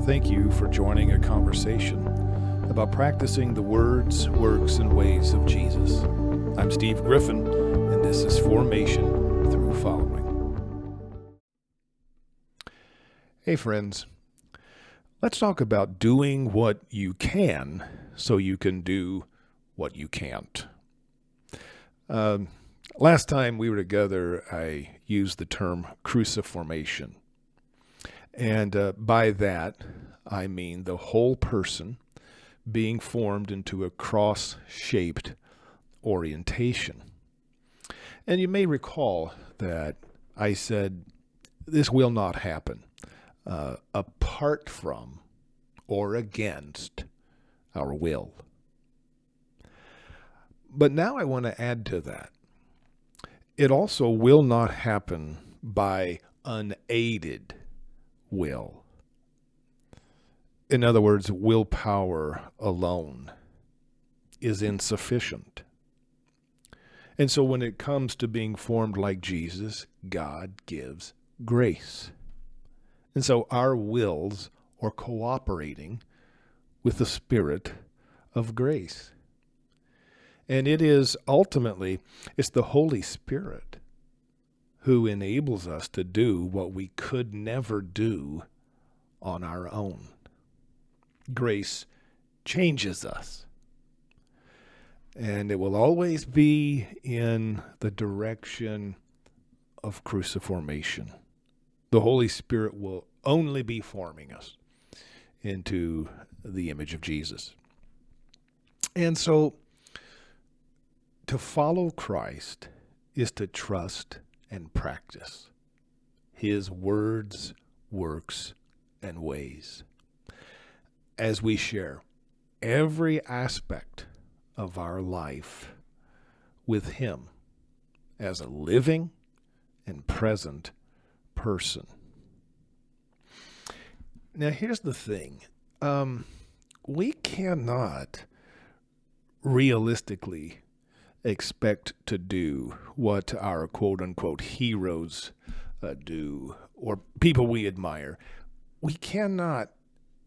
Thank you for joining a conversation about practicing the words, works, and ways of Jesus. I'm Steve Griffin, and this is Formation Through Following. Hey friends, let's talk about doing what you can so you can do what you can't. Last time we were together, I used the term cruciformation. And by that, I mean the whole person being formed into a cross-shaped orientation. And you may recall that I said this will not happen apart from or against our will. But now I want to add to that. It also will not happen by unaided will. In other words, willpower alone is insufficient. And so when it comes to being formed like Jesus, God gives grace. And so our wills are cooperating with the Spirit of grace. And it is ultimately, it's the Holy Spirit who enables us to do what we could never do on our own. Grace changes us. And it will always be in the direction of cruciformation. The Holy Spirit will only be forming us into the image of Jesus. And so, to follow Christ is to trust and practice His words, works, and ways. As we share every aspect of our life with Him as a living and present person. Now, here's the thing. We cannot realistically expect to do what our quote-unquote heroes do, or people we admire. We cannot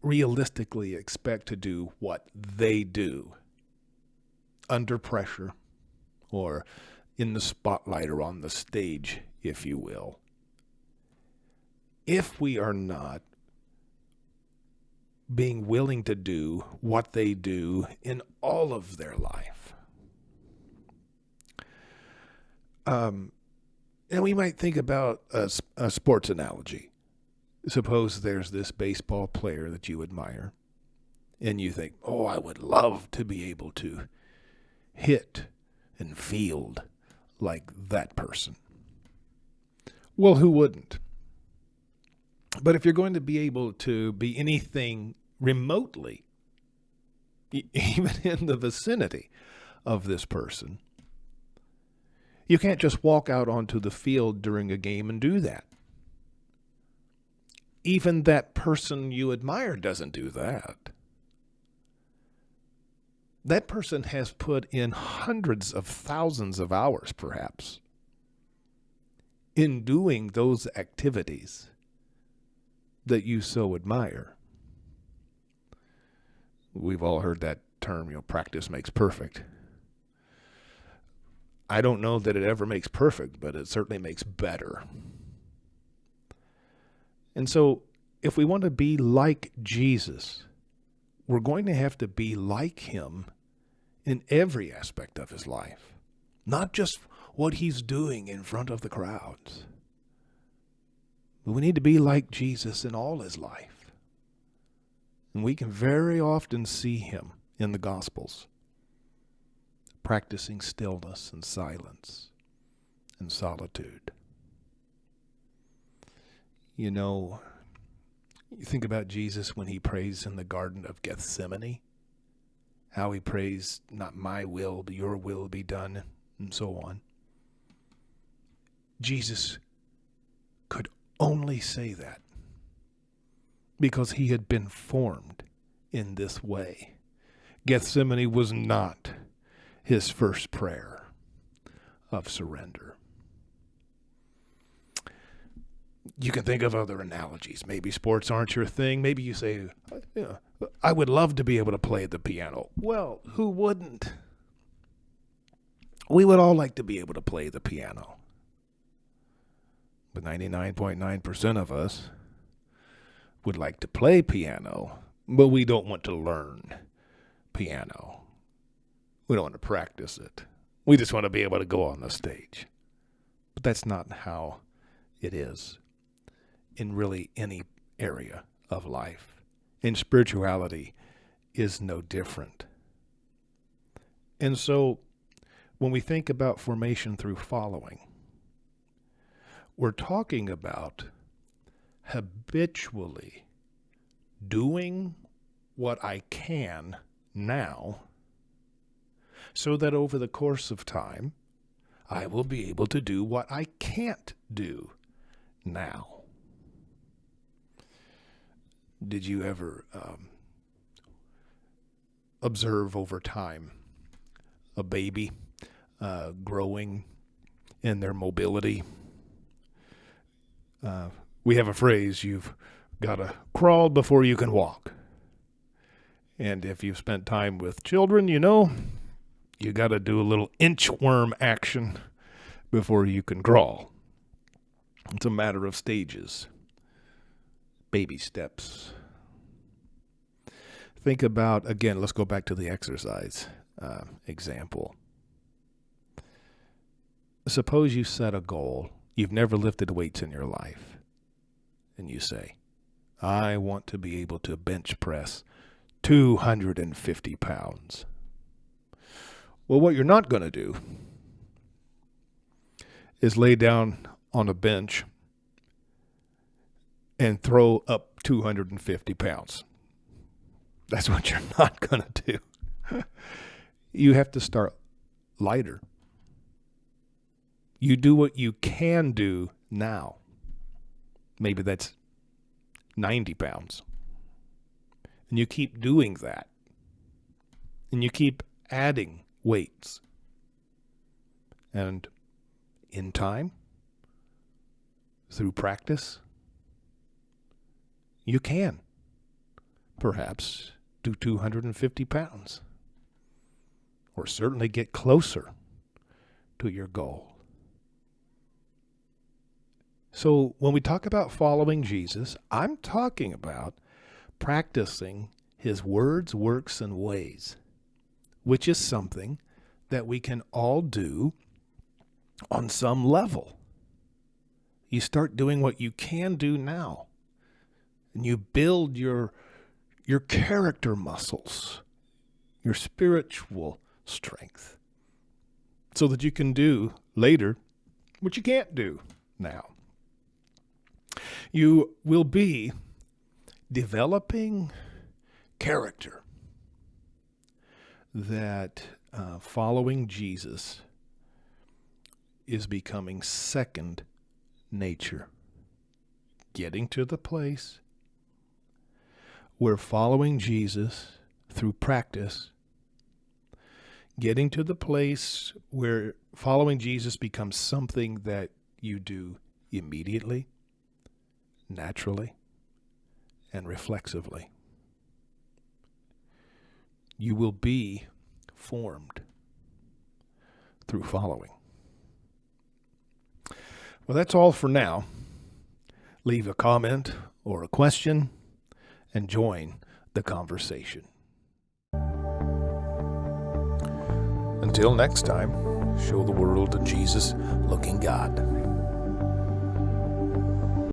realistically expect to do what they do under pressure or in the spotlight or on the stage, if you will, if we are not being willing to do what they do in all of their life. And we might think about a sports analogy. Suppose there's this baseball player that you admire, and you think, oh, I would love to be able to hit and field like that person. Well, who wouldn't? But if you're going to be able to be anything remotely, even in the vicinity of this person, you can't just walk out onto the field during a game and do that. Even that person you admire doesn't do that. That person has put in hundreds of thousands of hours, perhaps, in doing those activities that you so admire. We've all heard that term, practice makes perfect. I don't know that it ever makes perfect, but it certainly makes better. And so, if we want to be like Jesus, we're going to have to be like Him in every aspect of His life, not just what He's doing in front of the crowds. But we need to be like Jesus in all His life. And we can very often see Him in the Gospels, practicing stillness and silence and solitude. You think about Jesus when He prays in the Garden of Gethsemane, how He prays, not my will, but your will be done, and so on. Jesus could only say that because He had been formed in this way. Gethsemane was not His first prayer of surrender. You can think of other analogies. Maybe sports aren't your thing. Maybe you say, I would love to be able to play the piano. Well, who wouldn't? We would all like to be able to play the piano. But 99.9% of us would like to play piano, but we don't want to learn piano. We don't want to practice it. We just want to be able to go on the stage. But that's not how it is in really any area of life. And spirituality is no different. And so when we think about formation through following, we're talking about habitually doing what I can now so that over the course of time, I will be able to do what I can't do now. Did you ever observe over time a baby growing in their mobility? We have a phrase, you've got to crawl before you can walk. And if you've spent time with children, you know, you got to do a little inchworm action before you can crawl. It's a matter of stages, baby steps. Think about, again, let's go back to the exercise example. Suppose you set a goal. You've never lifted weights in your life. And you say, I want to be able to bench press 250 pounds. Well, what you're not going to do is lay down on a bench and throw up 250 pounds. That's what you're not going to do. You have to start lighter. You do what you can do now. Maybe that's 90 pounds. And you keep doing that. And you keep adding weights. And in time, through practice, you can perhaps do 250 pounds. Or certainly get closer to your goal. So when we talk about following Jesus, I'm talking about practicing his words, works, and ways, which is something that we can all do on some level. You start doing what you can do now, and you build your character muscles, your spiritual strength, so that you can do later what you can't do now. You will be developing character that following Jesus is becoming second nature. Getting to the place where following Jesus through practice, getting to the place where following Jesus becomes something that you do immediately, naturally, and reflexively. You will be formed through following. Well, that's all for now. Leave a comment or a question and join the conversation. Until next time, show the world a Jesus-looking God.